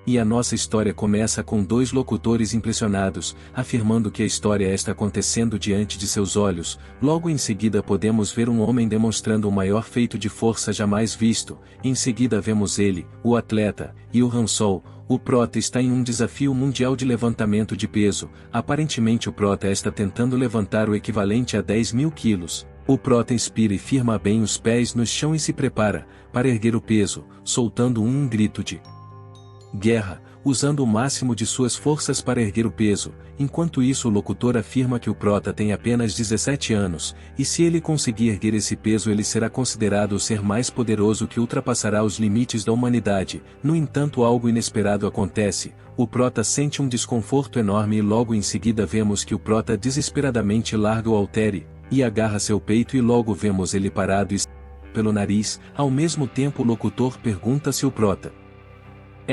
E a nossa história começa com dois locutores impressionados, afirmando que a história está acontecendo diante de seus olhos. Logo em seguida podemos ver um homem demonstrando o maior feito de força jamais visto. Em seguida vemos ele, o atleta, e o Hansol. O prota está em um desafio mundial de levantamento de peso. Aparentemente o prota está tentando levantar o equivalente a 10.000 quilos. O prota inspira e firma bem os pés no chão e se prepara para erguer o peso, soltando um grito de guerra, usando o máximo de suas forças para erguer o peso. Enquanto isso, o locutor afirma que o prota tem apenas 17 anos, e se ele conseguir erguer esse peso ele será considerado o ser mais poderoso que ultrapassará os limites da humanidade. No entanto, algo inesperado acontece. O prota sente um desconforto enorme e logo em seguida vemos que o prota desesperadamente larga o haltere e agarra seu peito, e logo vemos ele parado e pelo nariz. Ao mesmo tempo o locutor pergunta se o prota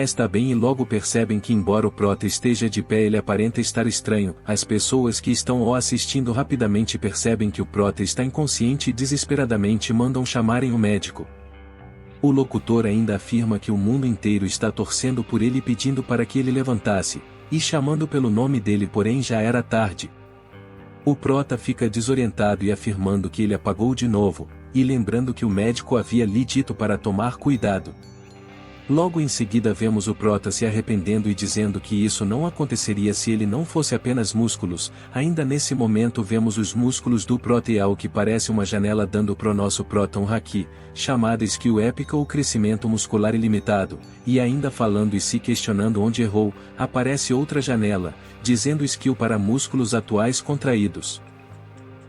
está bem, e logo percebem que embora o prota esteja de pé ele aparenta estar estranho. As pessoas que estão o assistindo rapidamente percebem que o prota está inconsciente e desesperadamente mandam chamarem o médico. O locutor ainda afirma que o mundo inteiro está torcendo por ele pedindo para que ele levantasse, e chamando pelo nome dele, porém já era tarde. O prota fica desorientado e afirmando que ele apagou de novo, e lembrando que o médico havia lhe dito para tomar cuidado. Logo em seguida vemos o prota se arrependendo e dizendo que isso não aconteceria se ele não fosse apenas músculos. Ainda nesse momento vemos os músculos do prota e algo que parece uma janela dando pro nosso prota um haki, chamada skill épica ou crescimento muscular ilimitado, e ainda falando e se questionando onde errou, aparece outra janela, dizendo skill para músculos atuais contraídos.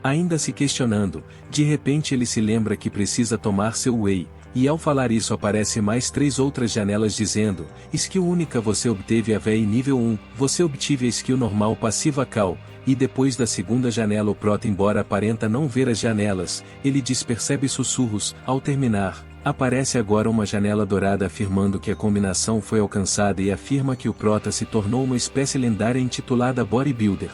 Ainda se questionando, de repente ele se lembra que precisa tomar seu whey. E ao falar isso aparece mais 3 outras janelas dizendo, skill única você obteve a VEI nível 1, você obtive a skill normal passiva cal, e depois da segunda janela o prota embora aparenta não ver as janelas, ele percebe sussurros. Ao terminar, aparece agora uma janela dourada afirmando que a combinação foi alcançada e afirma que o prota se tornou uma espécie lendária intitulada Bodybuilder.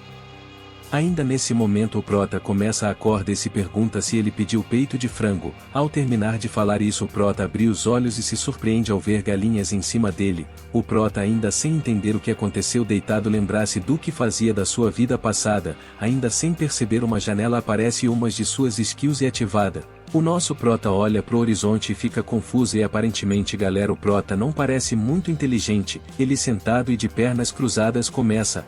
Ainda nesse momento o prota começa a corda e se pergunta se ele pediu peito de frango. Ao terminar de falar isso o prota abre os olhos e se surpreende ao ver galinhas em cima dele. O prota, ainda sem entender o que aconteceu deitado, lembrar-se do que fazia da sua vida passada. Ainda sem perceber, uma janela aparece e uma de suas skills é ativada. O nosso prota olha pro horizonte e fica confuso e aparentemente galera, o prota não parece muito inteligente. Ele sentado e de pernas cruzadas começa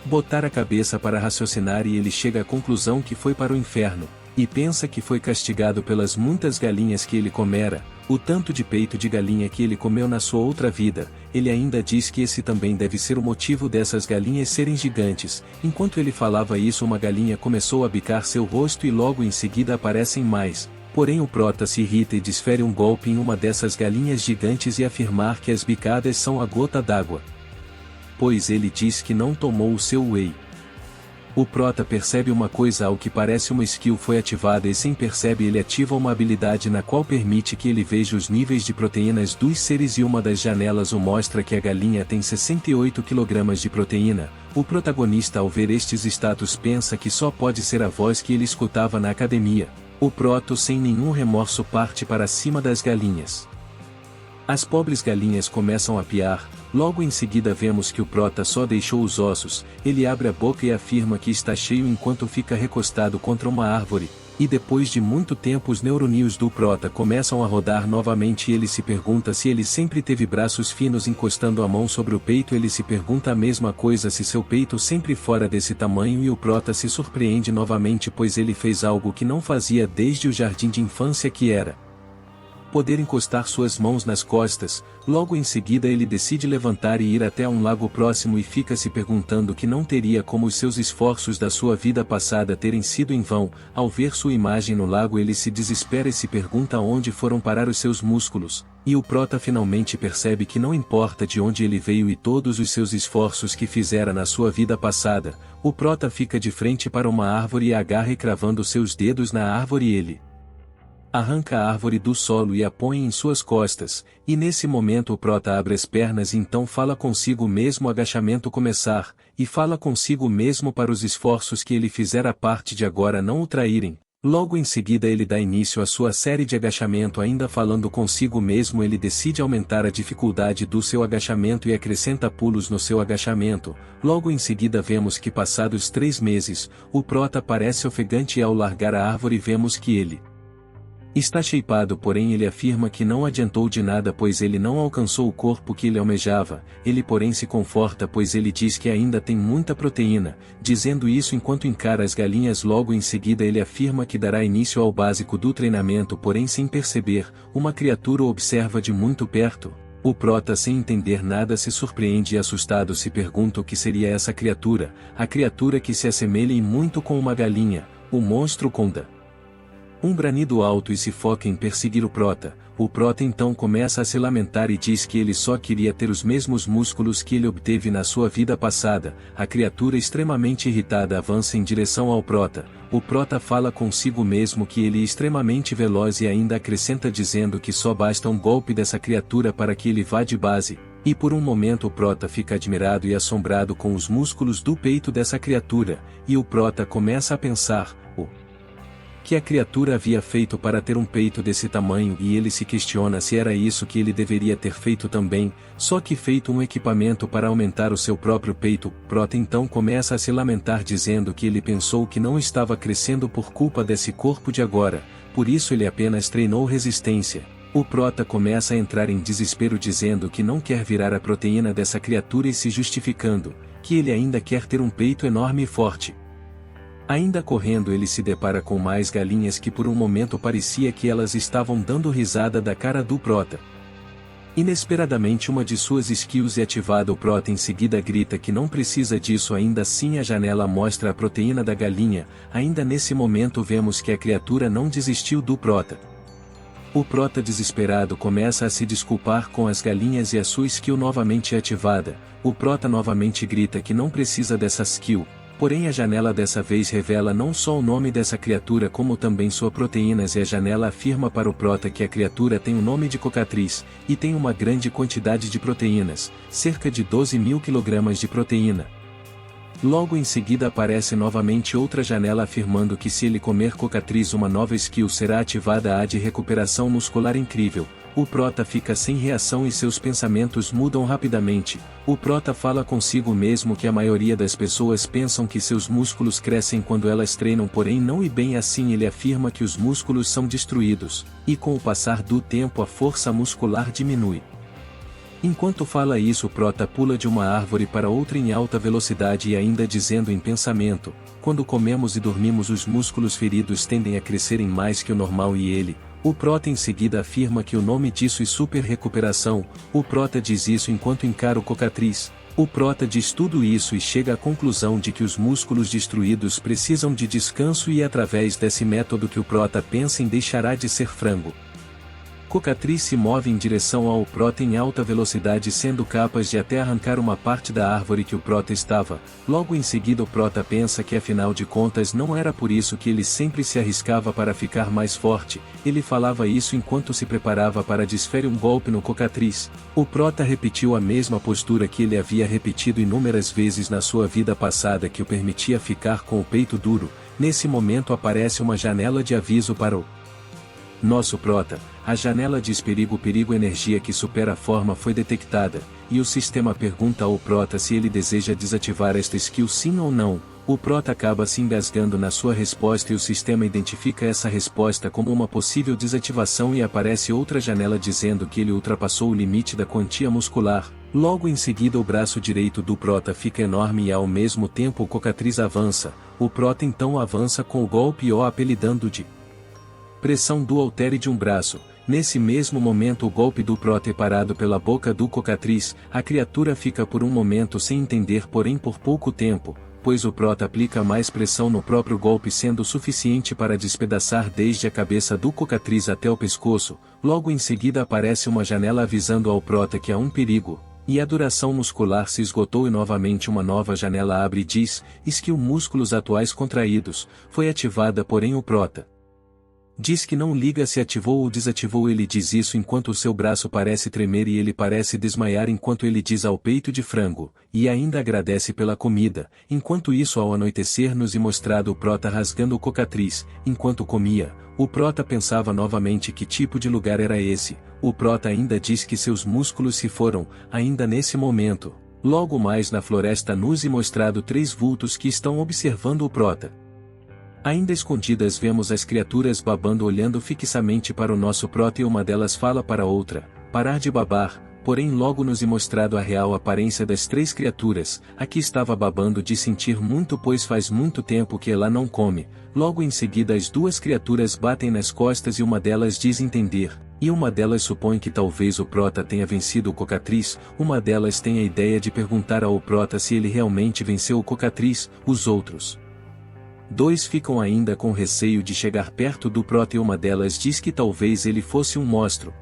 botar a cabeça para raciocinar e ele chega à conclusão que foi para o inferno, e pensa que foi castigado pelas muitas galinhas que ele comera, o tanto de peito de galinha que ele comeu na sua outra vida. Ele ainda diz que esse também deve ser o motivo dessas galinhas serem gigantes. Enquanto ele falava isso, uma galinha começou a bicar seu rosto e logo em seguida aparecem mais. Porém o prota se irrita e desfere um golpe em uma dessas galinhas gigantes e afirmar que as bicadas são a gota d'água, pois ele diz que não tomou o seu whey. O prota percebe uma coisa, ao que parece uma skill foi ativada e sem perceber ele ativa uma habilidade na qual permite que ele veja os níveis de proteínas dos seres e uma das janelas o mostra que a galinha tem 68 kg de proteína. O protagonista ao ver estes status pensa que só pode ser a voz que ele escutava na academia. O prota sem nenhum remorso parte para cima das galinhas. As pobres galinhas começam a piar. Logo em seguida vemos que o prota só deixou os ossos. Ele abre a boca e afirma que está cheio enquanto fica recostado contra uma árvore, e depois de muito tempo os neurônios do prota começam a rodar novamente e ele se pergunta se ele sempre teve braços finos encostando a mão sobre o peito. Ele se pergunta a mesma coisa se seu peito sempre fora desse tamanho, e o prota se surpreende novamente pois ele fez algo que não fazia desde o jardim de infância, que era poder encostar suas mãos nas costas. Logo em seguida ele decide levantar e ir até um lago próximo e fica se perguntando que não teria como os seus esforços da sua vida passada terem sido em vão. Ao ver sua imagem no lago ele se desespera e se pergunta onde foram parar os seus músculos, e o prota finalmente percebe que não importa de onde ele veio e todos os seus esforços que fizera na sua vida passada. O prota fica de frente para uma árvore e agarra e cravando seus dedos na árvore ele arranca a árvore do solo e a põe em suas costas, e nesse momento o prota abre as pernas e então fala consigo mesmo agachamento começar, e fala consigo mesmo para os esforços que ele fizera a parte de agora não o traírem. Logo em seguida ele dá início à sua série de agachamento, ainda falando consigo mesmo. Ele decide aumentar a dificuldade do seu agachamento e acrescenta pulos no seu agachamento. Logo em seguida vemos que passados 3 meses, o prota parece ofegante e ao largar a árvore vemos que ele está shapeado, porém ele afirma que não adiantou de nada pois ele não alcançou o corpo que ele almejava. Ele porém se conforta pois ele diz que ainda tem muita proteína, dizendo isso enquanto encara as galinhas. Logo em seguida ele afirma que dará início ao básico do treinamento, porém sem perceber, uma criatura o observa de muito perto. O prota, sem entender nada, se surpreende e assustado se pergunta o que seria essa criatura, a criatura que se assemelha em muito com uma galinha, o monstro Conda. Um branido alto e se foca em perseguir o prota. O prota então começa a se lamentar e diz que ele só queria ter os mesmos músculos que ele obteve na sua vida passada. A criatura, extremamente irritada, avança em direção ao prota. O prota fala consigo mesmo que ele é extremamente veloz e ainda acrescenta dizendo que só basta um golpe dessa criatura para que ele vá de base. E por um momento o prota fica admirado e assombrado com os músculos do peito dessa criatura, e o prota começa a pensar, que a criatura havia feito para ter um peito desse tamanho, e ele se questiona se era isso que ele deveria ter feito também, só que feito um equipamento para aumentar o seu próprio peito. Prota então começa a se lamentar dizendo que ele pensou que não estava crescendo por culpa desse corpo de agora, por isso ele apenas treinou resistência. O prota começa a entrar em desespero dizendo que não quer virar a proteína dessa criatura e se justificando, que ele ainda quer ter um peito enorme e forte. Ainda correndo ele se depara com mais galinhas que por um momento parecia que elas estavam dando risada da cara do prota. Inesperadamente uma de suas skills é ativada. O prota em seguida grita que não precisa disso, ainda assim a janela mostra a proteína da galinha. Ainda nesse momento vemos que a criatura não desistiu do prota. O prota desesperado começa a se desculpar com as galinhas e a sua skill novamente é ativada. O prota novamente grita que não precisa dessa skill. Porém a janela dessa vez revela não só o nome dessa criatura como também sua proteínas, e a janela afirma para o prota que a criatura tem o nome de cocatriz, e tem uma grande quantidade de proteínas, cerca de 12.000 kg de proteína. Logo em seguida aparece novamente outra janela afirmando que se ele comer cocatriz uma nova skill será ativada, a de recuperação muscular incrível. O prota fica sem reação e seus pensamentos mudam rapidamente. O prota fala consigo mesmo que a maioria das pessoas pensam que seus músculos crescem quando elas treinam, porém não, e bem assim ele afirma que os músculos são destruídos, e com o passar do tempo a força muscular diminui. Enquanto fala isso, o prota pula de uma árvore para outra em alta velocidade e ainda dizendo em pensamento, quando comemos e dormimos os músculos feridos tendem a crescerem mais que o normal, e ele, o prota em seguida afirma que o nome disso é super recuperação. O prota diz isso enquanto encara o cocatriz. O prota diz tudo isso e chega à conclusão de que os músculos destruídos precisam de descanso, e é através desse método que o prota pensa em deixará de ser frango. Cocatriz se move em direção ao prota em alta velocidade, sendo capaz de até arrancar uma parte da árvore que o prota estava. Logo em seguida o prota pensa que afinal de contas não era por isso que ele sempre se arriscava para ficar mais forte. Ele falava isso enquanto se preparava para desferir um golpe no cocatriz. O prota repetiu a mesma postura que ele havia repetido inúmeras vezes na sua vida passada, que o permitia ficar com o peito duro. Nesse momento aparece uma janela de aviso para o nosso prota. A janela diz perigo, energia que supera a forma foi detectada, e o sistema pergunta ao prota se ele deseja desativar esta skill sim ou não. O prota acaba se engasgando na sua resposta e o sistema identifica essa resposta como uma possível desativação, e aparece outra janela dizendo que ele ultrapassou o limite da quantia muscular. Logo em seguida o braço direito do prota fica enorme e ao mesmo tempo o cocatriz avança. O prota então avança com o golpe O, apelidando de pressão do haltere de um braço. Nesse mesmo momento o golpe do prota é parado pela boca do cocatriz. A criatura fica por um momento sem entender, porém por pouco tempo, pois o prota aplica mais pressão no próprio golpe, sendo suficiente para despedaçar desde a cabeça do cocatriz até o pescoço. Logo em seguida aparece uma janela avisando ao prota que há um perigo, e a duração muscular se esgotou, e novamente uma nova janela abre e diz, skill músculos atuais contraídos, foi ativada, porém o prota Diz que não liga se ativou ou desativou. Ele diz isso enquanto o seu braço parece tremer e ele parece desmaiar enquanto ele diz ao peito de frango, e ainda agradece pela comida. Enquanto isso, ao anoitecer nos e mostrado o prota rasgando o cocatriz, enquanto comia, o prota pensava novamente que tipo de lugar era esse. O prota ainda diz que seus músculos se foram, ainda nesse momento. Logo mais na floresta nos e mostrado 3 vultos que estão observando o prota. Ainda escondidas vemos as criaturas babando olhando fixamente para o nosso prota e uma delas fala para a outra, parar de babar, porém logo nos e mostrado a real aparência das 3 criaturas, a que estava babando de sentir muito pois faz muito tempo que ela não come, logo em seguida as 2 criaturas batem nas costas e uma delas diz entender, e uma delas supõe que talvez o prota tenha vencido o cocatriz, uma delas tem a ideia de perguntar ao prota se ele realmente venceu o cocatriz, os outros 2 ficam ainda com receio de chegar perto do prota e uma delas diz que talvez ele fosse um monstro.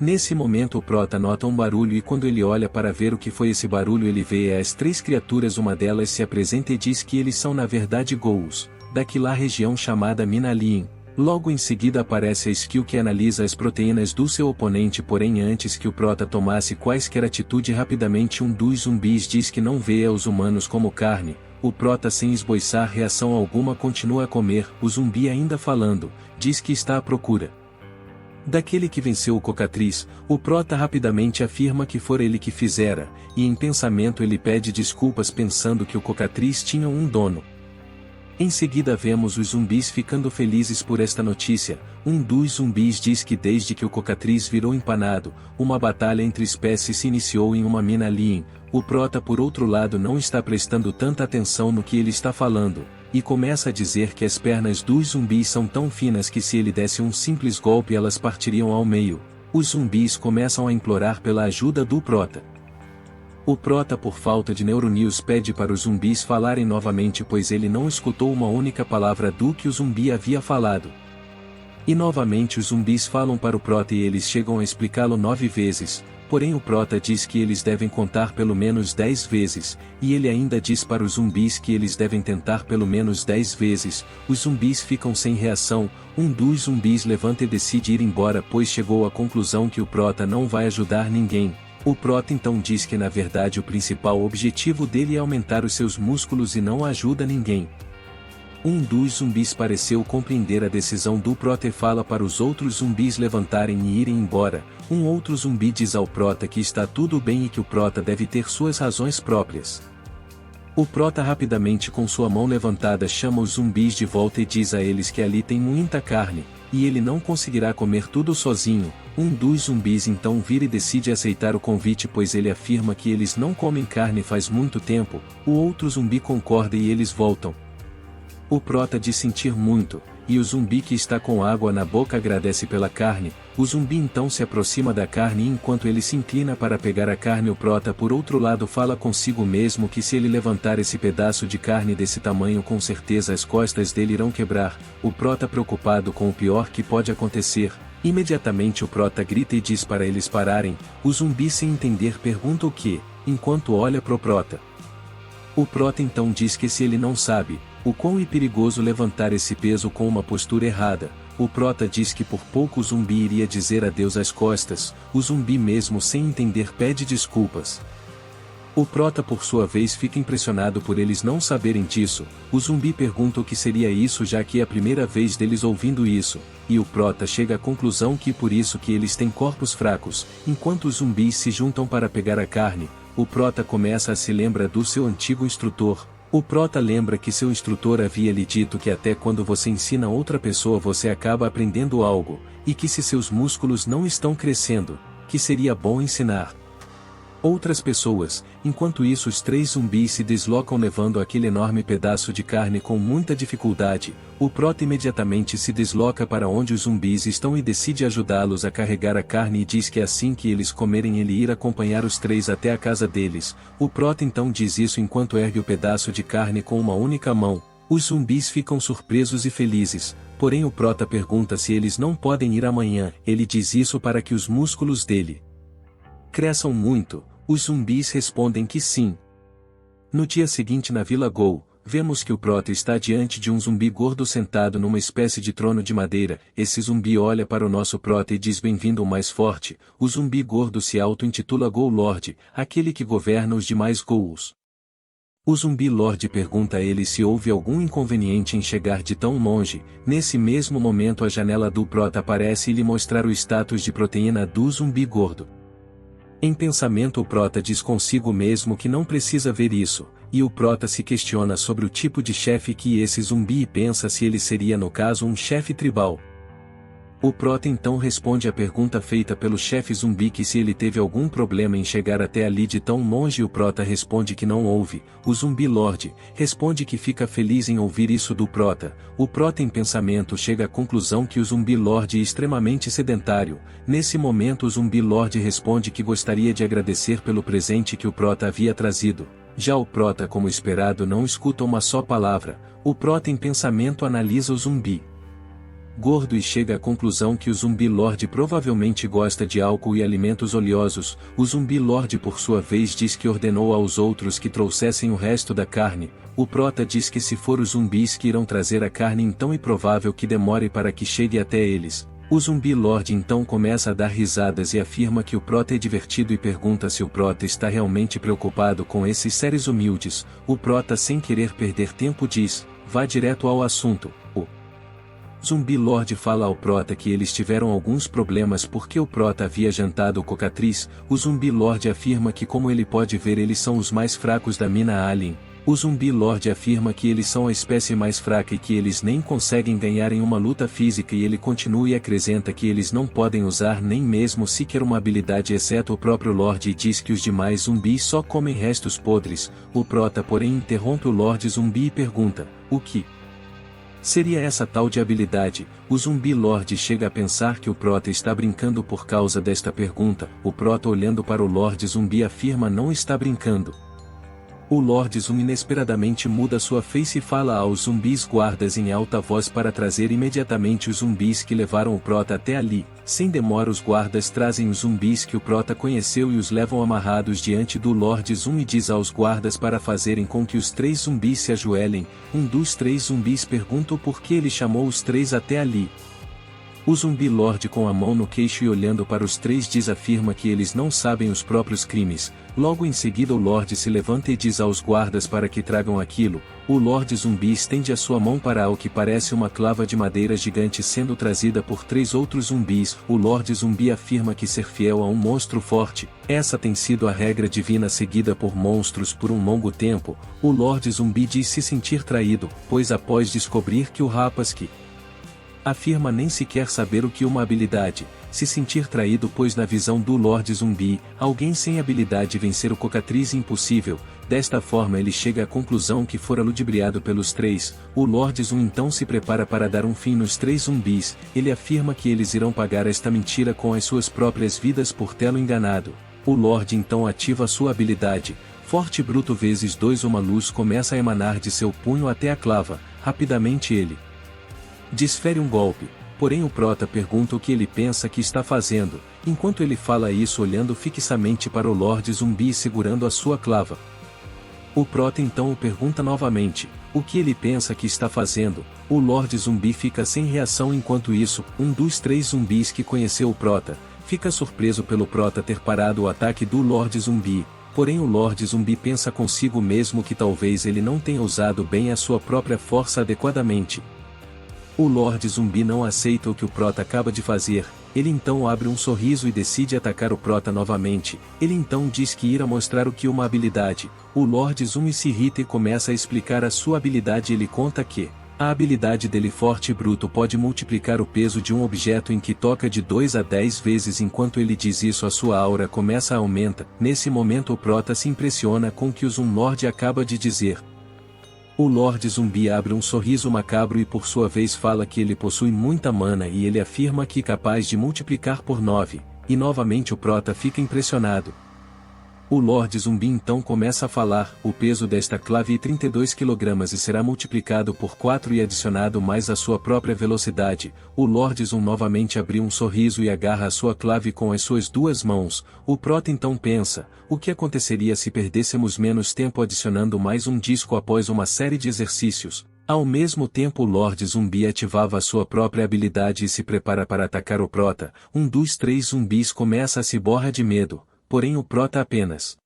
Nesse momento o prota nota um barulho e quando ele olha para ver o que foi esse barulho ele vê as 3 criaturas, uma delas se apresenta e diz que eles são na verdade ghouls, daquela região chamada Minalien. Logo em seguida aparece a skill que analisa as proteínas do seu oponente, porém antes que o prota tomasse quaisquer atitude rapidamente um dos zumbis diz que não vê os humanos como carne. O prota sem esboçar reação alguma continua a comer, o zumbi ainda falando, diz que está à procura daquele que venceu o cocatriz. O prota rapidamente afirma que fora ele que fizera, e em pensamento ele pede desculpas pensando que o cocatriz tinha um dono. Em seguida vemos os zumbis ficando felizes por esta notícia. Um dos zumbis diz que desde que o cocatriz virou empanado, uma batalha entre espécies se iniciou em uma mina alien. O prota por outro lado não está prestando tanta atenção no que ele está falando, e começa a dizer que as pernas dos zumbis são tão finas que se ele desse um simples golpe elas partiriam ao meio. Os zumbis começam a implorar pela ajuda do prota. O prota por falta de neuronews pede para os zumbis falarem novamente pois ele não escutou uma única palavra do que o zumbi havia falado. E novamente os zumbis falam para o prota e eles chegam a explicá-lo 9 vezes, porém o prota diz que eles devem contar pelo menos 10 vezes, e ele ainda diz para os zumbis que eles devem tentar pelo menos 10 vezes. Os zumbis ficam sem reação, um dos zumbis levanta e decide ir embora pois chegou à conclusão que o prota não vai ajudar ninguém. O prota então diz que na verdade o principal objetivo dele é aumentar os seus músculos e não ajuda ninguém. Um dos zumbis pareceu compreender a decisão do prota e fala para os outros zumbis levantarem e irem embora. Um outro zumbi diz ao prota que está tudo bem e que o prota deve ter suas razões próprias. O prota rapidamente com sua mão levantada chama os zumbis de volta e diz a eles que ali tem muita carne, e ele não conseguirá comer tudo sozinho. Um dos zumbis então vira e decide aceitar o convite pois ele afirma que eles não comem carne faz muito tempo. O outro zumbi concorda e eles voltam. O prota diz sentir muito, e o zumbi que está com água na boca agradece pela carne. O zumbi então se aproxima da carne e enquanto ele se inclina para pegar a carne o prota por outro lado fala consigo mesmo que se ele levantar esse pedaço de carne desse tamanho com certeza as costas dele irão quebrar. O prota preocupado com o pior que pode acontecer, imediatamente o prota grita e diz para eles pararem. O zumbi sem entender pergunta o que, enquanto olha pro prota. O prota então diz que se ele não sabe o quão é perigoso levantar esse peso com uma postura errada. O prota diz que por pouco o zumbi iria dizer adeus às costas. O zumbi mesmo sem entender pede desculpas. O prota por sua vez fica impressionado por eles não saberem disso. O zumbi pergunta o que seria isso já que é a primeira vez deles ouvindo isso, e o prota chega à conclusão que por isso que eles têm corpos fracos. Enquanto os zumbis se juntam para pegar a carne, o prota começa a se lembrar do seu antigo instrutor. O prota lembra que seu instrutor havia lhe dito que até quando você ensina outra pessoa você acaba aprendendo algo, e que se seus músculos não estão crescendo, que seria bom ensinar outras pessoas. Enquanto isso os 3 zumbis se deslocam levando aquele enorme pedaço de carne com muita dificuldade. O prota imediatamente se desloca para onde os zumbis estão e decide ajudá-los a carregar a carne e diz que assim que eles comerem ele irá acompanhar os 3 até a casa deles. O prota então diz isso enquanto ergue o pedaço de carne com uma única mão. Os zumbis ficam surpresos e felizes, porém o prota pergunta se eles não podem ir amanhã. Ele diz isso para que os músculos dele cresçam muito. Os zumbis respondem que sim. No dia seguinte na Vila Ghoul, Vemos que o prota está diante de um zumbi gordo sentado numa espécie de trono de madeira. Esse zumbi olha para o nosso prota e diz: bem-vindo ao mais forte. O zumbi gordo se auto-intitula Ghoul Lord, aquele que governa os demais ghouls. O zumbi Lord pergunta a ele se houve algum inconveniente em chegar de tão longe. Nesse mesmo momento a janela do prota aparece e lhe mostrar o status de proteína do zumbi gordo. Em pensamento o prota diz consigo mesmo que não precisa ver isso, e o prota se questiona sobre o tipo de chefe que esse zumbi e pensa se ele seria no caso um chefe tribal. O prota então responde à pergunta feita pelo chefe zumbi que se ele teve algum problema em chegar até ali de tão longe. O prota responde que não houve. O zumbi Lord responde que fica feliz em ouvir isso do prota. O prota em pensamento chega à conclusão que o zumbi Lord é extremamente sedentário. Nesse momento o zumbi Lord responde que gostaria de agradecer pelo presente que o prota havia trazido. Já o prota, como esperado, não escuta uma só palavra. O prota em pensamento analisa o zumbi gordo e chega à conclusão que o zumbi Lord provavelmente gosta de álcool e alimentos oleosos. O zumbi Lord por sua vez diz que ordenou aos outros que trouxessem o resto da carne. O prota diz que se for os zumbis que irão trazer a carne, então é provável que demore para que chegue até eles. O zumbi Lord então começa a dar risadas e afirma que o prota é divertido e pergunta se o prota está realmente preocupado com esses seres humildes. O prota, sem querer perder tempo, diz: vá direto ao assunto. O zumbi Lord fala ao prota que eles tiveram alguns problemas porque o prota havia jantado cocatriz. O zumbi Lord afirma que, como ele pode ver, eles são os mais fracos da mina Alien. O zumbi Lord afirma que eles são a espécie mais fraca e que eles nem conseguem ganhar em uma luta física, e ele continua e acrescenta que eles não podem usar nem mesmo sequer uma habilidade exceto o próprio Lord, e diz que os demais zumbis só comem restos podres. O prota porém interrompe o Lord zumbi e pergunta: o que seria essa tal de habilidade? O zumbi Lord chega a pensar que o prota está brincando por causa desta pergunta. O prota, olhando para o Lord zumbi, afirma não estar brincando. O Lord Zoom inesperadamente muda sua face e fala aos zumbis guardas em alta voz para trazer imediatamente os zumbis que levaram o prota até ali. Sem demora os guardas trazem os zumbis que o prota conheceu e os levam amarrados diante do Lord Zoom e diz aos guardas para fazerem com que os 3 zumbis se ajoelhem. Um dos 3 zumbis pergunta por que ele chamou os 3 até ali. O zumbi Lord, com a mão no queixo e olhando para os 3, diz afirma que eles não sabem os próprios crimes. Logo em seguida o Lord se levanta e diz aos guardas para que tragam aquilo. O Lord zumbi estende a sua mão para o que parece uma clava de madeira gigante sendo trazida por 3 outros zumbis. O Lord zumbi afirma que ser fiel a um monstro forte, essa tem sido a regra divina seguida por monstros por um longo tempo. O Lord zumbi diz se sentir traído, pois após descobrir que o rapaz que afirma nem sequer saber o que uma habilidade, se sentir traído, pois na visão do Lord Zumbi, alguém sem habilidade vencer o cocatriz é impossível. Desta forma ele chega à conclusão que fora ludibriado pelos 3. O Lord Zoom então se prepara para dar um fim nos 3 zumbis. Ele afirma que eles irão pagar esta mentira com as suas próprias vidas por tê-lo enganado. O Lord então ativa sua habilidade, Forte Bruto vezes 2. Uma luz começa a emanar de seu punho até a clava. Rapidamente ele desfere um golpe, porém o prota pergunta o que ele pensa que está fazendo, enquanto ele fala isso olhando fixamente para o Lord Zumbi e segurando a sua clava. O prota então o pergunta novamente, o que ele pensa que está fazendo. O Lord Zumbi fica sem reação. Enquanto isso, um dos 3 zumbis que conheceu o prota, fica surpreso pelo prota ter parado o ataque do Lord Zumbi, porém o Lord Zumbi pensa consigo mesmo que talvez ele não tenha usado bem a sua própria força adequadamente. O Lord Zumbi não aceita o que o prota acaba de fazer. Ele então abre um sorriso e decide atacar o prota novamente. Ele então diz que irá mostrar o que uma habilidade. O Lord Zumbi se irrita e começa a explicar a sua habilidade. Ele conta que a habilidade dele, Forte Bruto, pode multiplicar o peso de um objeto em que toca de 2 a 10 vezes. Enquanto ele diz isso, a sua aura começa a aumentar. Nesse momento o prota se impressiona com o que o Zoom Lord acaba de dizer. O Lord Zumbi abre um sorriso macabro e por sua vez fala que ele possui muita mana e ele afirma que é capaz de multiplicar por 9, e novamente o prota fica impressionado. O Lorde Zumbi então começa a falar: o peso desta clave é 32 kg e será multiplicado por 4 e adicionado mais a sua própria velocidade. O Lorde Zum novamente abriu um sorriso e agarra a sua clave com as suas duas mãos. O Prota então pensa: o que aconteceria se perdêssemos menos tempo adicionando mais um disco após uma série de exercícios? Ao mesmo tempo o Lorde Zumbi ativava a sua própria habilidade e se prepara para atacar o Prota. Um dos 3 zumbis começa a se borrar de medo. Porém o Prota apenas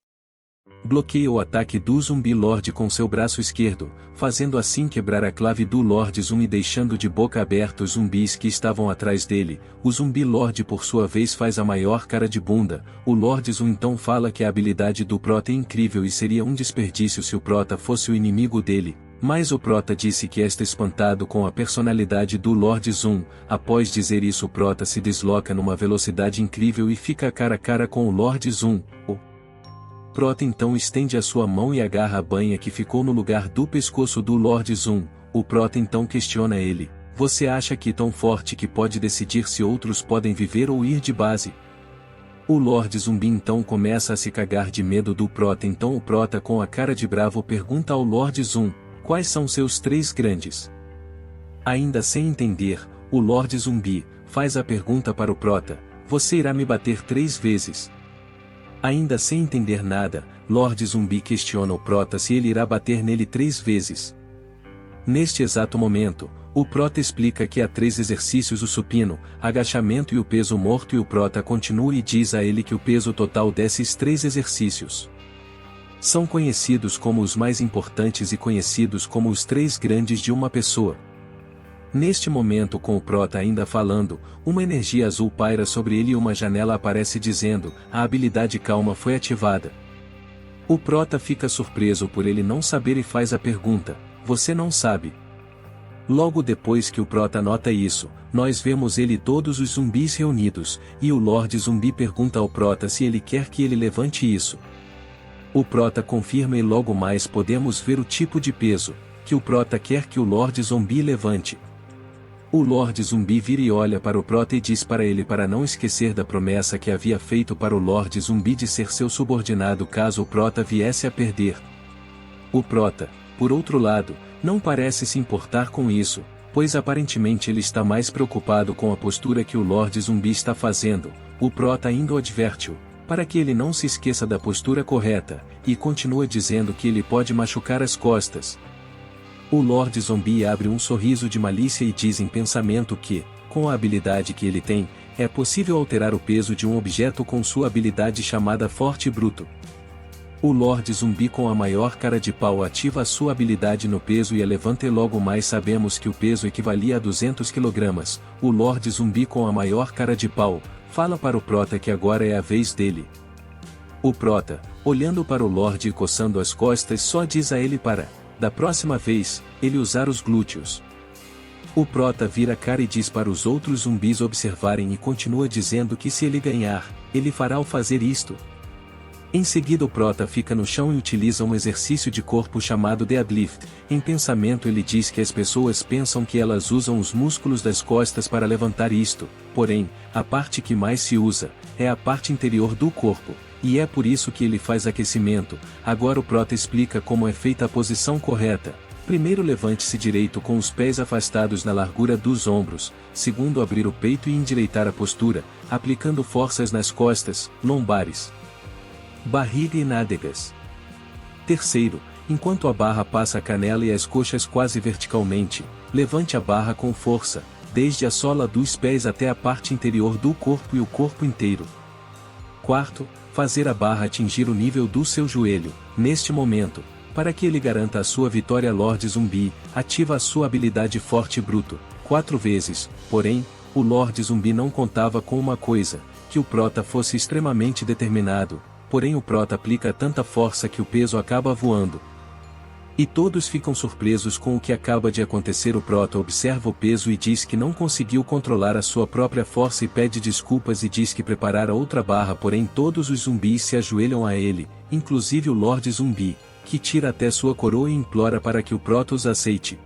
bloqueia o ataque do Zumbi Lorde com seu braço esquerdo, fazendo assim quebrar a clave do Lorde Zum e deixando de boca aberta os zumbis que estavam atrás dele. O Zumbi Lorde por sua vez faz a maior cara de bunda. O Lorde Zum então fala que a habilidade do Prota é incrível e seria um desperdício se o Prota fosse o inimigo dele. Mas o Prota disse que está espantado com a personalidade do Lorde Zum. Após dizer isso o Prota se desloca numa velocidade incrível e fica cara a cara com o Lorde Zum. O Prota então estende a sua mão e agarra a banha que ficou no lugar do pescoço do Lorde Zum. O Prota então questiona ele: você acha que é tão forte que pode decidir se outros podem viver ou ir de base? O Lorde Zumbi então começa a se cagar de medo do Prota. Então o Prota com a cara de bravo pergunta ao Lorde Zum: quais são seus 3 grandes? Ainda sem entender, o Lorde Zumbi faz a pergunta para o Prota: você irá me bater 3 vezes? Ainda sem entender nada, Lorde Zumbi questiona o Prota se ele irá bater nele 3 vezes. Neste exato momento, o Prota explica que há 3 exercícios: o supino, agachamento e o peso morto, e o Prota continua e diz a ele que o peso total desses 3 exercícios são conhecidos como os mais importantes e conhecidos como os 3 grandes de uma pessoa. Neste momento, com o Prota ainda falando, uma energia azul paira sobre ele e uma janela aparece dizendo: a habilidade calma foi ativada. O Prota fica surpreso por ele não saber e faz a pergunta: você não sabe? Logo depois que o Prota nota isso, nós vemos ele e todos os zumbis reunidos, e o Lorde Zumbi pergunta ao Prota se ele quer que ele levante isso. O Prota confirma e logo mais podemos ver o tipo de peso que o Prota quer que o Lorde Zumbi levante. O Lorde Zumbi vira e olha para o Prota e diz para ele para não esquecer da promessa que havia feito para o Lorde Zumbi de ser seu subordinado caso o Prota viesse a perder. O Prota, por outro lado, não parece se importar com isso, pois aparentemente ele está mais preocupado com a postura que o Lorde Zumbi está fazendo. O Prota ainda o adverte-o para que ele não se esqueça da postura correta, e continua dizendo que ele pode machucar as costas. O Lorde Zumbi abre um sorriso de malícia e diz em pensamento que, com a habilidade que ele tem, é possível alterar o peso de um objeto com sua habilidade chamada Forte Bruto. O Lorde Zumbi com a maior cara de pau ativa a sua habilidade no peso e a levanta e logo mais sabemos que o peso equivalia a 200 kg. O Lorde Zumbi com a maior cara de pau fala para o Prota que agora é a vez dele. O Prota, olhando para o Lorde e coçando as costas, só diz a ele para, da próxima vez, ele usar os glúteos. O Prota vira a cara e diz para os outros zumbis observarem e continua dizendo que se ele ganhar, ele fará ao fazer isto. Em seguida o Prota fica no chão e utiliza um exercício de corpo chamado deadlift. Em pensamento ele diz que as pessoas pensam que elas usam os músculos das costas para levantar isto, porém, a parte que mais se usa, é a parte interior do corpo, e é por isso que ele faz aquecimento. Agora o Prota explica como é feita a posição correta. Primeiro levante-se direito com os pés afastados na largura dos ombros, segundo abrir o peito e endireitar a postura, aplicando forças nas costas, lombares, barriga e nádegas. Terceiro, enquanto a barra passa a canela e as coxas quase verticalmente, levante a barra com força, desde a sola dos pés até a parte interior do corpo e o corpo inteiro. Quarto, fazer a barra atingir o nível do seu joelho. Neste momento, para que ele garanta a sua vitória, Lorde Zumbi ativa a sua habilidade Forte Bruto 4 vezes, porém, o Lorde Zumbi não contava com uma coisa, que o Prota fosse extremamente determinado. Porém o Prota aplica tanta força que o peso acaba voando. E todos ficam surpresos com o que acaba de acontecer. O Prota observa o peso e diz que não conseguiu controlar a sua própria força e pede desculpas e diz que preparará outra barra, porém todos os zumbis se ajoelham a ele, inclusive o Lorde Zumbi, que tira até sua coroa e implora para que o Prota os aceite.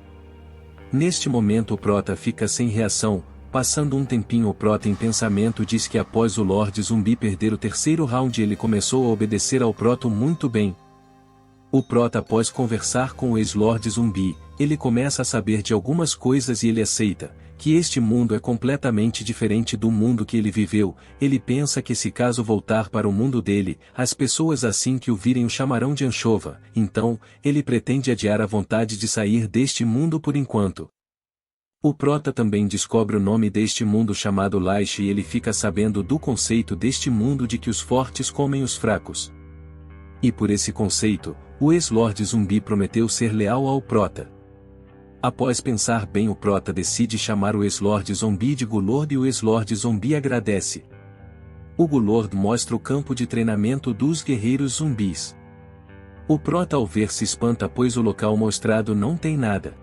Neste momento o Prota fica sem reação, Passando um tempinho o Prota em pensamento diz que após o Lorde Zumbi perder o terceiro round ele começou a obedecer ao Proto muito bem. O Prota após conversar com o ex-Lorde Zumbi, ele começa a saber de algumas coisas e ele aceita que este mundo é completamente diferente do mundo que ele viveu. Ele pensa que se caso voltar para o mundo dele, as pessoas assim que o virem o chamarão de anchova, então, ele pretende adiar a vontade de sair deste mundo por enquanto. O Prota também descobre o nome deste mundo chamado Laish e ele fica sabendo do conceito deste mundo de que os fortes comem os fracos. E por esse conceito, o ex-Lorde Zumbi prometeu ser leal ao Prota. Após pensar bem o Prota decide chamar o ex-Lorde Zumbi de Gulord e o ex-Lorde Zumbi agradece. O Gulord mostra o campo de treinamento dos guerreiros zumbis. O Prota ao ver se espanta pois o local mostrado não tem nada.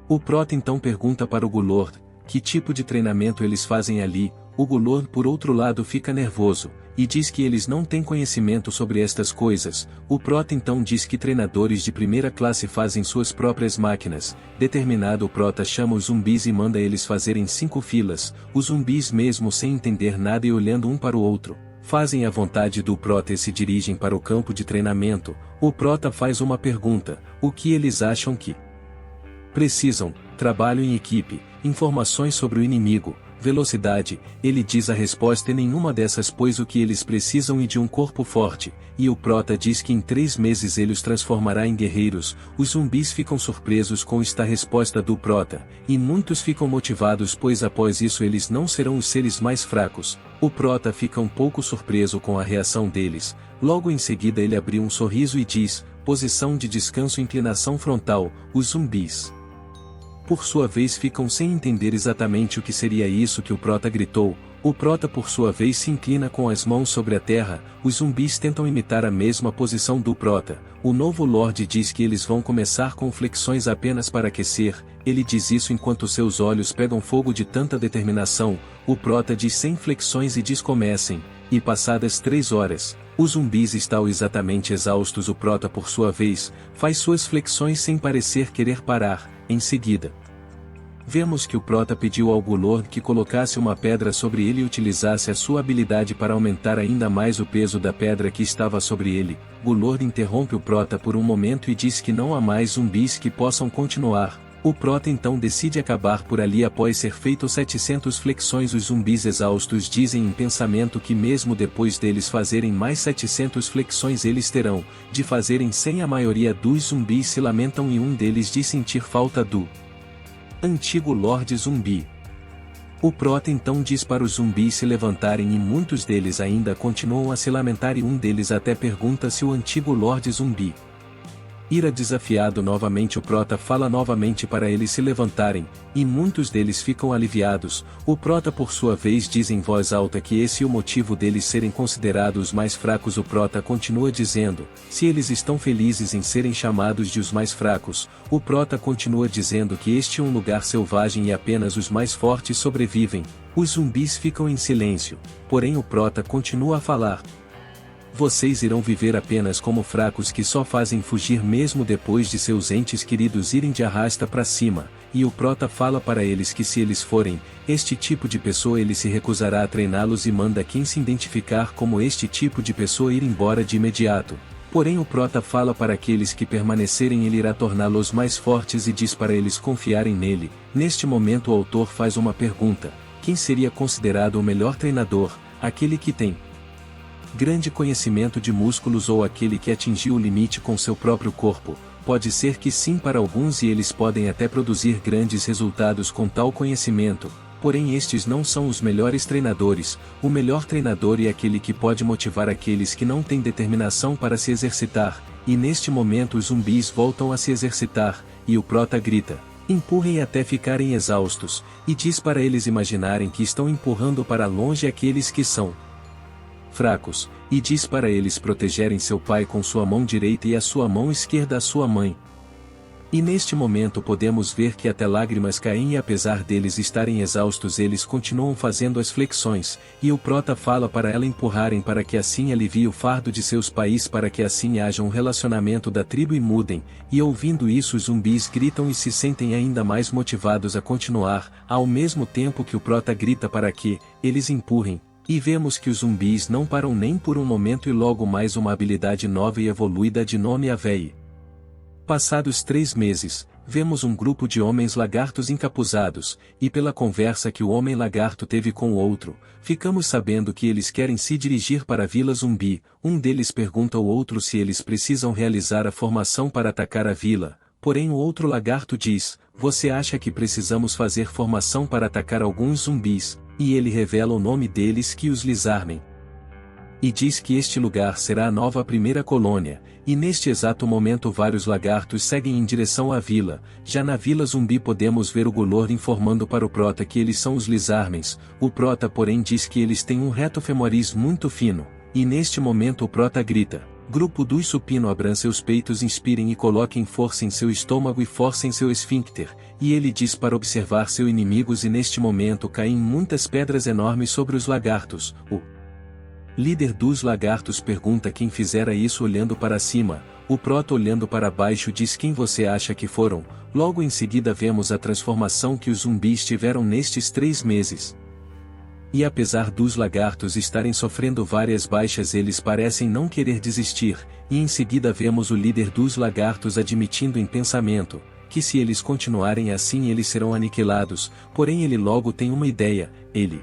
O Prota então pergunta para o Gulord, que tipo de treinamento eles fazem ali. O Gulord por outro lado fica nervoso, e diz que eles não têm conhecimento sobre estas coisas. O Prota então diz que treinadores de primeira classe fazem suas próprias máquinas. Determinado o Prota chama os zumbis e manda eles fazerem 5 filas. Os zumbis mesmo sem entender nada e olhando um para o outro, fazem a vontade do Prota e se dirigem para o campo de treinamento. O Prota faz uma pergunta: o que eles acham que precisam? Trabalho em equipe, informações sobre o inimigo, velocidade. Ele diz a resposta: nenhuma dessas pois o que eles precisam é de um corpo forte. E o Prota diz que em 3 meses ele os transformará em guerreiros. Os zumbis ficam surpresos com esta resposta do Prota, e muitos ficam motivados pois após isso eles não serão os seres mais fracos. O Prota fica um pouco surpreso com a reação deles. Logo em seguida ele abre um sorriso e diz: posição de descanso, inclinação frontal. Os zumbis por sua vez ficam sem entender exatamente o que seria isso que o Prota gritou. O Prota por sua vez se inclina com as mãos sobre a terra. Os zumbis tentam imitar a mesma posição do Prota. O novo Lorde diz que eles vão começar com flexões apenas para aquecer. Ele diz isso enquanto seus olhos pegam fogo de tanta determinação. O Prota diz sem flexões e diz comecem. E passadas 3 horas, os zumbis estão exatamente exaustos. O Prota por sua vez, faz suas flexões sem parecer querer parar. Em seguida, vemos que o Prota pediu ao Gulord que colocasse uma pedra sobre ele e utilizasse a sua habilidade para aumentar ainda mais o peso da pedra que estava sobre ele. Gulord interrompe o Prota por um momento e diz que não há mais zumbis que possam continuar. O Prota então decide acabar por ali após ser feito 700 flexões. Os zumbis exaustos dizem em pensamento que mesmo depois deles fazerem mais 700 flexões eles terão de fazerem 100. A maioria dos zumbis se lamentam e um deles diz sentir falta do antigo Lorde Zumbi. O Prota então diz para os zumbis se levantarem e muitos deles ainda continuam a se lamentar e um deles até pergunta se o antigo Lorde Zumbi irá desafiado novamente. O Prota fala novamente para eles se levantarem, e muitos deles ficam aliviados. O Prota por sua vez diz em voz alta que esse é o motivo deles serem considerados mais fracos. O Prota continua dizendo, se eles estão felizes em serem chamados de os mais fracos. O Prota continua dizendo que este é um lugar selvagem e apenas os mais fortes sobrevivem. Os zumbis ficam em silêncio, porém o Prota continua a falar. Vocês irão viver apenas como fracos que só fazem fugir mesmo depois de seus entes queridos irem de arrasta para cima. E o Prota fala para eles que se eles forem este tipo de pessoa ele se recusará a treiná-los e manda quem se identificar como este tipo de pessoa ir embora de imediato. Porém o Prota fala para aqueles que permanecerem ele irá torná-los mais fortes e diz para eles confiarem nele. Neste momento o autor faz uma pergunta: quem seria considerado o melhor treinador? Aquele que tem grande conhecimento de músculos ou aquele que atingiu o limite com seu próprio corpo? Pode ser que sim para alguns e eles podem até produzir grandes resultados com tal conhecimento, porém estes não são os melhores treinadores. O melhor treinador é aquele que pode motivar aqueles que não têm determinação para se exercitar, e neste momento os zumbis voltam a se exercitar, e o Prota grita: empurrem até ficarem exaustos, e diz para eles imaginarem que estão empurrando para longe aqueles que são fracos, e diz para eles protegerem seu pai com sua mão direita e a sua mão esquerda a sua mãe. E neste momento podemos ver que até lágrimas caem e apesar deles estarem exaustos eles continuam fazendo as flexões, e o prota fala para ela empurrarem para que assim alivie o fardo de seus pais para que assim haja um relacionamento da tribo e mudem, e ouvindo isso os zumbis gritam e se sentem ainda mais motivados a continuar, ao mesmo tempo que o prota grita para que eles empurrem. E vemos que os zumbis não param nem por um momento e logo mais uma habilidade nova e evoluída de nome Avei. Passados 3 meses, vemos um grupo de homens lagartos encapuzados, e pela conversa que o homem lagarto teve com o outro, ficamos sabendo que eles querem se dirigir para a vila zumbi. Um deles pergunta ao outro se eles precisam realizar a formação para atacar a vila, porém o outro lagarto diz, você acha que precisamos fazer formação para atacar alguns zumbis, e ele revela o nome deles que os Lizarmen. E diz que este lugar será a nova primeira colônia, e neste exato momento vários lagartos seguem em direção à vila. Já na vila zumbi podemos ver o Golor informando para o prota que eles são os Lizarmens. O prota porém diz que eles têm um reto femoris muito fino, e neste momento o prota grita, grupo dos supino abram seus peitos, inspirem e coloquem força em seu estômago e forcem seu esfíncter, e ele diz para observar seus inimigos e neste momento caem muitas pedras enormes sobre os lagartos. O líder dos lagartos pergunta quem fizera isso olhando para cima, o prota olhando para baixo diz quem você acha que foram. Logo em seguida vemos a transformação que os zumbis tiveram nestes 3 meses. E apesar dos lagartos estarem sofrendo várias baixas eles parecem não querer desistir, e em seguida vemos o líder dos lagartos admitindo em pensamento, que se eles continuarem assim eles serão aniquilados, porém ele logo tem uma ideia, ele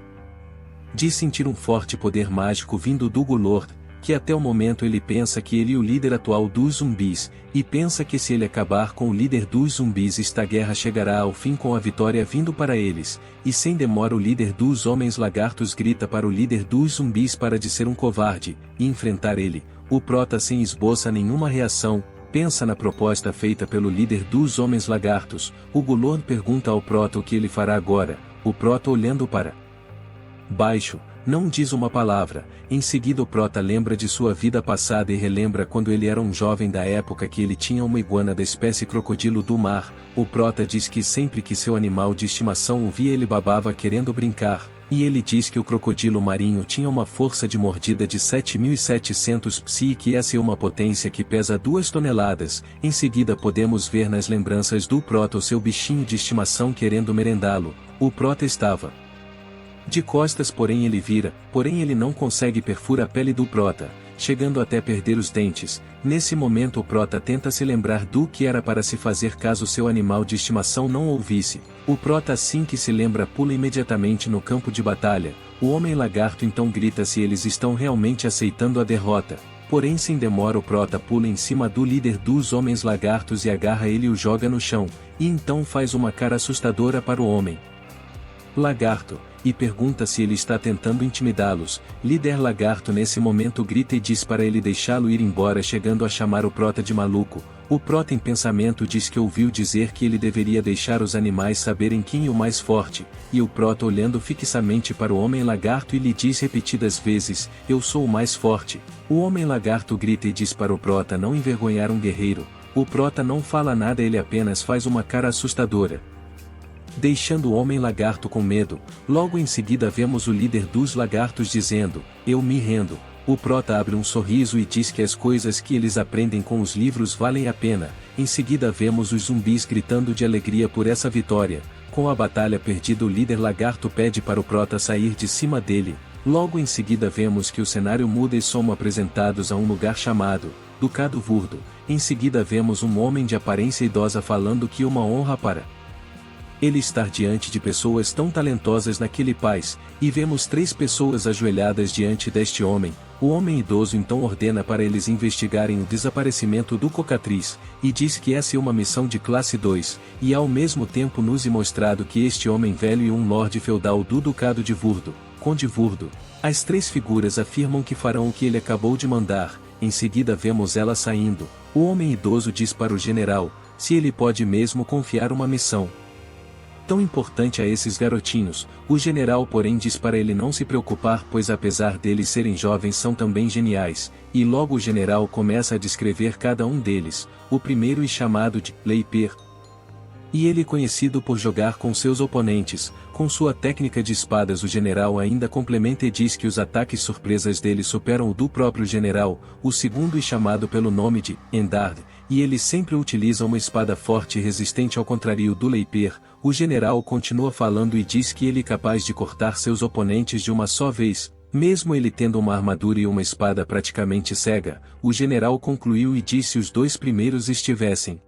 diz sentir um forte poder mágico vindo do Golor, que até o momento ele pensa que ele é o líder atual dos zumbis, e pensa que se ele acabar com o líder dos zumbis esta guerra chegará ao fim com a vitória vindo para eles, e sem demora o líder dos homens lagartos grita para o líder dos zumbis para de ser um covarde, e enfrentar ele. O prota sem esboça nenhuma reação, pensa na proposta feita pelo líder dos homens lagartos. O Golor pergunta ao prota o que ele fará agora. O prota olhando para baixo, não diz uma palavra. Em seguida o prota lembra de sua vida passada e relembra quando ele era um jovem da época que ele tinha uma iguana da espécie crocodilo do mar. O prota diz que sempre que seu animal de estimação o via ele babava querendo brincar, e ele diz que o crocodilo marinho tinha uma força de mordida de 7.700 psi e que essa é uma potência que pesa 2 toneladas. Em seguida podemos ver nas lembranças do prota o seu bichinho de estimação querendo merendá-lo. O prota estava de costas porém ele não consegue perfura a pele do prota, chegando até perder os dentes. Nesse momento o prota tenta se lembrar do que era para se fazer caso seu animal de estimação não ouvisse. O prota assim que se lembra pula imediatamente no campo de batalha. O homem lagarto então grita se eles estão realmente aceitando a derrota. Porém sem demora o prota pula em cima do líder dos homens lagartos e agarra ele e o joga no chão, e então faz uma cara assustadora para o homem lagarto, e pergunta se ele está tentando intimidá-los. Líder lagarto nesse momento grita e diz para ele deixá-lo ir embora, chegando a chamar o prota de maluco. O prota em pensamento diz que ouviu dizer que ele deveria deixar os animais saberem quem é o mais forte, e o prota olhando fixamente para o homem lagarto e lhe diz repetidas vezes, eu sou o mais forte. O homem lagarto grita e diz para o prota não envergonhar um guerreiro. O prota não fala nada, ele apenas faz uma cara assustadora, deixando o homem lagarto com medo. Logo em seguida vemos o líder dos lagartos dizendo, eu me rendo. O prota abre um sorriso e diz que as coisas que eles aprendem com os livros valem a pena. Em seguida vemos os zumbis gritando de alegria por essa vitória. Com a batalha perdida o líder lagarto pede para o prota sair de cima dele. Logo em seguida vemos que o cenário muda e somos apresentados a um lugar chamado Ducado Vurdo. Em seguida vemos um homem de aparência idosa falando que é uma honra para ele estar diante de pessoas tão talentosas naquele país, e vemos 3 pessoas ajoelhadas diante deste homem. O homem idoso então ordena para eles investigarem o desaparecimento do Cocatriz, e diz que essa é uma missão de classe 2, e ao mesmo tempo nos é mostrado que este homem velho é um lorde feudal do Ducado de Vurdo, Conde Vurdo. As 3 figuras afirmam que farão o que ele acabou de mandar. Em seguida vemos ela saindo. O homem idoso diz para o general, se ele pode mesmo confiar uma missão tão importante a esses garotinhos. O general porém diz para ele não se preocupar, pois apesar deles serem jovens são também geniais, e logo o general começa a descrever cada um deles. O primeiro é chamado de Leiper, e ele é conhecido por jogar com seus oponentes. Com sua técnica de espadas, o general ainda complementa e diz que os ataques surpresas dele superam o do próprio general. O segundo é chamado pelo nome de Endard, e ele sempre utiliza uma espada forte e resistente, ao contrário do Leiper. O general continua falando e diz que ele é capaz de cortar seus oponentes de uma só vez, mesmo ele tendo uma armadura e uma espada praticamente cega. O general concluiu e disse: se os dois primeiros estivessem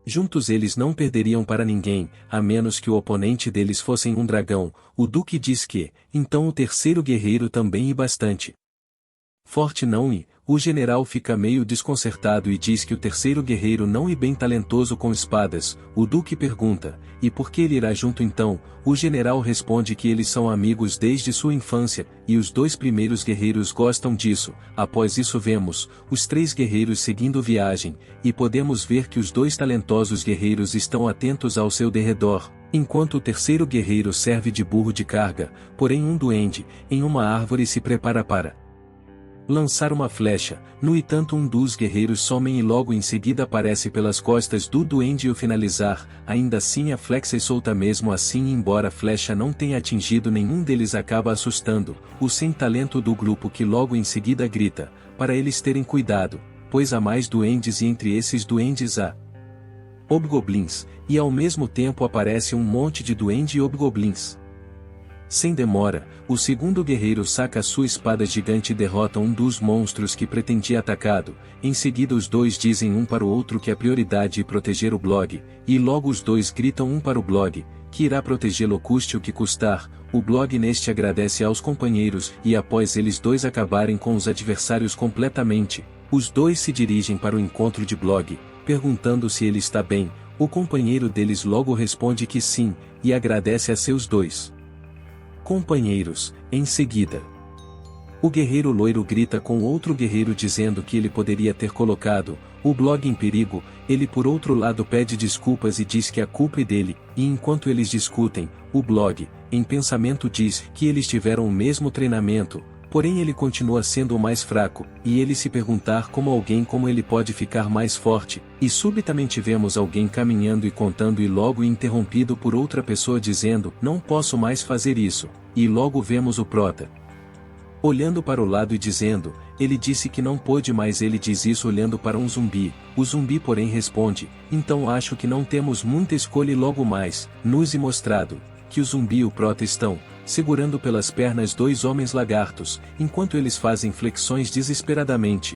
juntos eles não perderiam para ninguém, a menos que o oponente deles fosse um dragão. O duque diz que, então o terceiro guerreiro também é bastante forte, não é? O general fica meio desconcertado e diz que o terceiro guerreiro não é bem talentoso com espadas. O duque pergunta: e por que ele irá junto então? O general responde que eles são amigos desde sua infância, e os dois primeiros guerreiros gostam disso. Após isso vemos os três guerreiros seguindo viagem, e podemos ver que os dois talentosos guerreiros estão atentos ao seu derredor, enquanto o terceiro guerreiro serve de burro de carga. Porém um duende, em uma árvore, se prepara para lançar uma flecha. No entanto, um dos guerreiros some e logo em seguida aparece pelas costas do duende e o finalizar. Ainda assim a flecha solta. Mesmo assim, embora a flecha não tenha atingido nenhum deles, acaba assustando o sem talento do grupo, que logo em seguida grita para eles terem cuidado, pois há mais duendes, e entre esses duendes há hobgoblins, e ao mesmo tempo aparece um monte de duende e hobgoblins. Sem demora, o segundo guerreiro saca sua espada gigante e derrota um dos monstros que pretendia atacado. Em seguida os dois dizem um para o outro que a prioridade é proteger o blog, e logo os dois gritam um para o blog, que irá protegê-lo custe o que custar. O blog neste agradece aos companheiros, e após eles dois acabarem com os adversários completamente, os dois se dirigem para o encontro de blog, perguntando se ele está bem. O companheiro deles logo responde que sim, e agradece a seus dois companheiros. Em seguida, o guerreiro loiro grita com outro guerreiro dizendo que ele poderia ter colocado o blog em perigo. Ele por outro lado pede desculpas e diz que a culpa é dele, e enquanto eles discutem, o blog, em pensamento, diz que eles tiveram o mesmo treinamento, porém ele continua sendo o mais fraco, e ele se perguntar como ele pode ficar mais forte, e subitamente vemos alguém caminhando e contando, e logo interrompido por outra pessoa dizendo: não posso mais fazer isso, e logo vemos o prota olhando para o lado e dizendo: ele disse que não pôde mais. Ele diz isso olhando para um zumbi. O zumbi porém responde: então acho que não temos muita escolha. E logo mais, nos é mostrado que o zumbi e o prota estão segurando pelas pernas dois homens lagartos, enquanto eles fazem flexões desesperadamente.